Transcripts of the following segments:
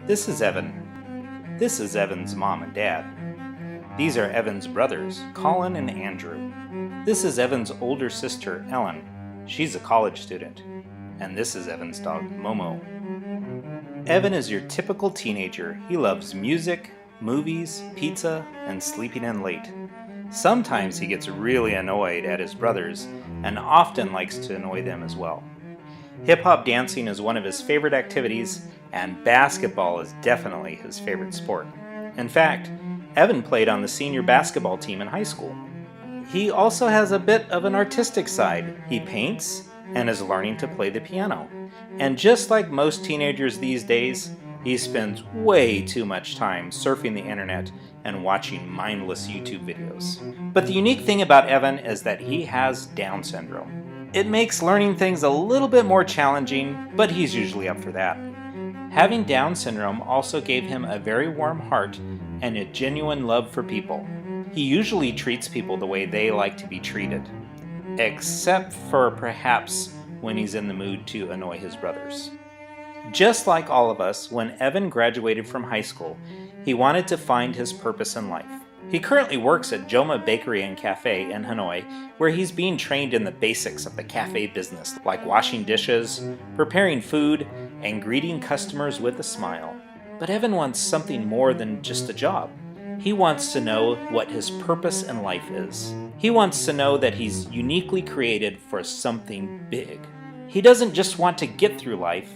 This is Evan. This is Evan's mom and dad. These are Evan's brothers, Colin and Andrew. This is Evan's older sister, Ellen. She's a college student. And this is Evan's dog, Momo. Evan is your typical teenager. He loves music, movies, pizza, and sleeping in late. Sometimes he gets really annoyed at his brothers, and often likes to annoy them as well. Hip-hop dancing is one of his favorite activities, and basketball is definitely his favorite sport. In fact, Evan played on the senior basketball team in high school. He also has a bit of an artistic side. He paints and is learning to play the piano. And just like most teenagers these days, he spends way too much time surfing the internet and watching mindless YouTube videos. But the unique thing about Evan is that he has Down syndrome. It makes learning things a little bit more challenging, but he's usually up for that. Having Down syndrome also gave him a very warm heart and a genuine love for people. He usually treats people the way they like to be treated, except for perhaps when he's in the mood to annoy his brothers. Just like all of us, when Evan graduated from high school, he wanted to find his purpose in life. He currently works at Joma Bakery and Cafe in Hanoi, where he's being trained in the basics of the cafe business, like washing dishes, preparing food, and greeting customers with a smile. But Evan wants something more than just a job. He wants to know what his purpose in life is. He wants to know that he's uniquely created for something big. He doesn't just want to get through life,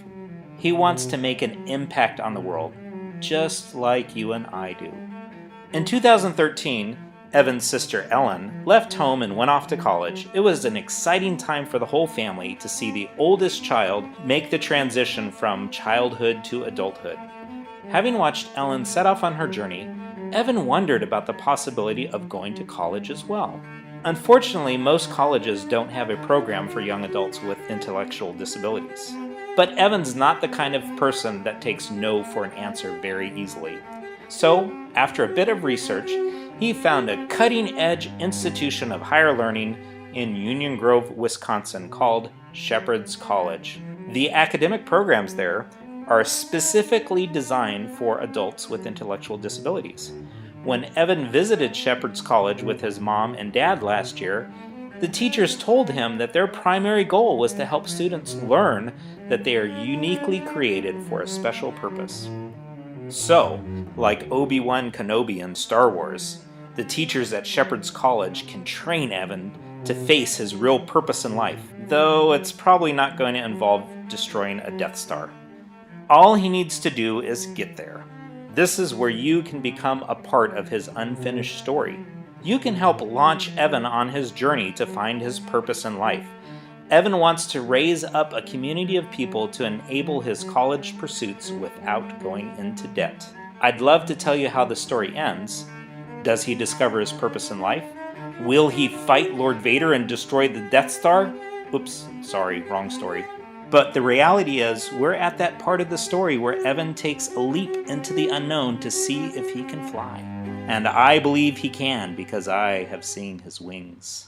he wants to make an impact on the world, just like you and I do. In 2013, Evan's sister Ellen left home and went off to college. It was an exciting time for the whole family to see the oldest child make the transition from childhood to adulthood. Having watched Ellen set off on her journey, Evan wondered about the possibility of going to college as well. Unfortunately, most colleges don't have a program for young adults with intellectual disabilities. But Evan's not the kind of person that takes no for an answer very easily. So, after a bit of research, he found a cutting-edge institution of higher learning in Union Grove, Wisconsin called Shepherd's College. The academic programs there are specifically designed for adults with intellectual disabilities. When Evan visited Shepherd's College with his mom and dad last year, the teachers told him that their primary goal was to help students learn that they are uniquely created for a special purpose. So, like Obi-Wan Kenobi in Star Wars, the teachers at Shepherd's College can train Evan to face his real purpose in life, though it's probably not going to involve destroying a Death Star. All he needs to do is get there. This is where you can become a part of his unfinished story. You can help launch Evan on his journey to find his purpose in life. Evan wants to raise up a community of people to enable his college pursuits without going into debt. I'd love to tell you how the story ends. Does he discover his purpose in life? Will he fight Lord Vader and destroy the Death Star? Oops, sorry, wrong story. But the reality is, we're at that part of the story where Evan takes a leap into the unknown to see if he can fly. And I believe he can, because I have seen his wings.